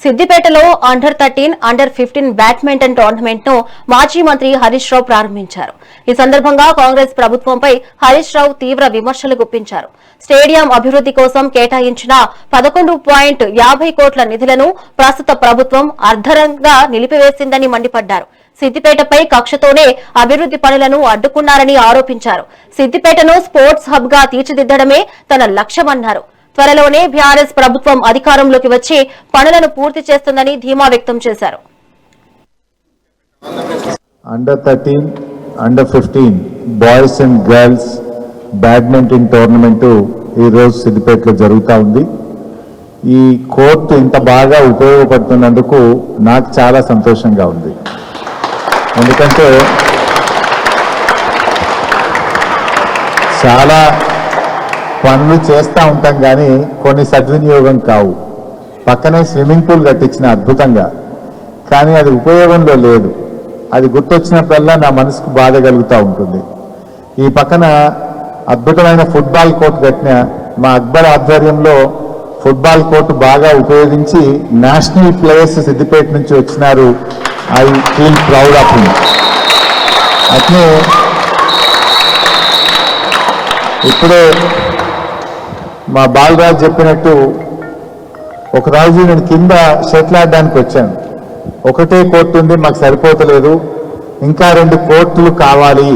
సిద్దిపేటలో అండర్-13, అండర్-15 badminton tournament ను మాజీ మంత్రి హరీష్ రావు ప్రారంభించారు. ఈ సందర్భంగా కాంగ్రెస్ ప్రభుత్వంపై హరీష్ రావు తీవ్ర విమర్శలు గుప్పించారు. స్టేడియం అభివృద్ధి కోసం కేటాయించిన 11.50 కోట్ల నిధులను ప్రస్తుత ప్రభుత్వం అర్ధరంగా నిలిపివేసిందని మండిపడ్డారు. సిద్దిపేటపై కక్షతోనే అభివృద్ధి పనులను అడ్డుకున్నారని ఆరోపించారు. సిద్దిపేటను స్పోర్ట్స్ హబ్ గా తీర్చిదిద్దడమే తన లక్ష్యమన్నారు. త్వరలోనే బీఆర్ఎస్ ప్రభుత్వం అధికారంలోకి వచ్చి పనులను పూర్తి చేస్తుందని ధీమా వ్యక్తం చేశారు. అండర్-13, under fifteen boys and girls badminton tournament ఈ రోజు సిద్దిపేటలో జరుగుతూ ఉంది. ఈ కోర్టు ఇంత బాగా ఉపయోగపడుతున్నందుకు నాకు చాలా సంతోషంగా ఉంది. ఎందుకంటే చాలా పనులు చేస్తూ ఉంటాం కానీ కొన్ని సద్వినియోగం కావు. పక్కనే స్విమ్మింగ్ పూల్ కట్టించిన అద్భుతంగా, కానీ అది ఉపయోగంలో లేదు. అది గుర్తొచ్చినప్పుడల్లా నా మనసుకు బాధ కలుగుతూ ఉంటుంది. ఈ పక్కన అద్భుతమైన ఫుట్బాల్ కోర్టు కట్టిన మా అక్బర్ ఆధ్వర్యంలో ఫుట్బాల్ కోర్టు బాగా ఉపయోగించి నేషనల్ ప్లేయర్స్ సిద్దిపేట నుంచి వచ్చినారు. I feel proud of him. అట్లే ఇప్పుడే మా బాలరాజు చెప్పినట్టు ఒకరోజు నేను కింద షటిల్ ఆడడానికి వచ్చాను. ఒకటే కోర్టు ఉంది, మాకు సరిపోతలేదు, ఇంకా 2 కోర్టులు కావాలి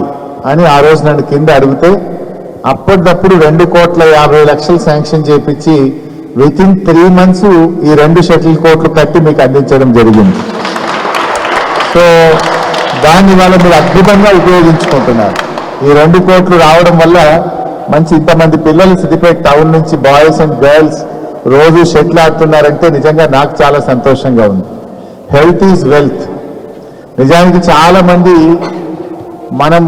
అని ఆ రోజు నన్ను కింద అడిగితే అప్పటిదప్పుడు 2,50,00,000 శాంక్షన్ చేయించి వితిన్ 3 months ఈ 2 షటిల్ కోర్టులు కట్టి మీకు అందించడం జరిగింది. సో దాన్ని వల్ల మీరు అద్భుతంగా ఉపయోగించుకుంటున్నారు. ఈ 2 కోర్టులు రావడం వల్ల మంచి ఇంతమంది పిల్లలు సిద్దిపేట టౌన్ నుంచి బాయ్స్ అండ్ గర్ల్స్ రోజు షటిల్ ఆడుతున్నారంటే నిజంగా నాకు చాలా సంతోషంగా ఉంది. Health is wealth. నిజానికి చాలా మంది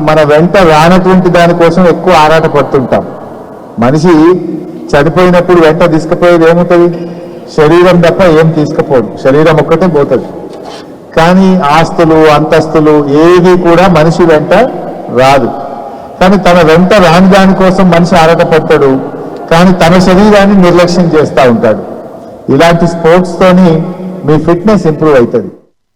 మన వెంట రానటువంటి దానికోసం ఎక్కువ ఆరాట పడుతుంటాం. మనిషి చనిపోయినప్పుడు వెంట తీసుకుపోయేది ఏముంటుంది? శరీరం తప్ప ఏం తీసుకుపోదు, శరీరం ఒక్కటే పోతుంది. కానీ ఆస్తులు అంతస్తులు ఏది కూడా మనిషి వెంట రాదు. కానీ తన వెంట రాని దానికోసం మనిషి ఆరాటపడతాడు, కానీ తన శరీరాన్ని నిర్లక్ష్యం చేస్తూ ఉంటాడు. ఇలాంటి స్పోర్ట్స్ తోని మీ ఫిట్నెస్ ఇంప్రూవ్ అవుతుంది.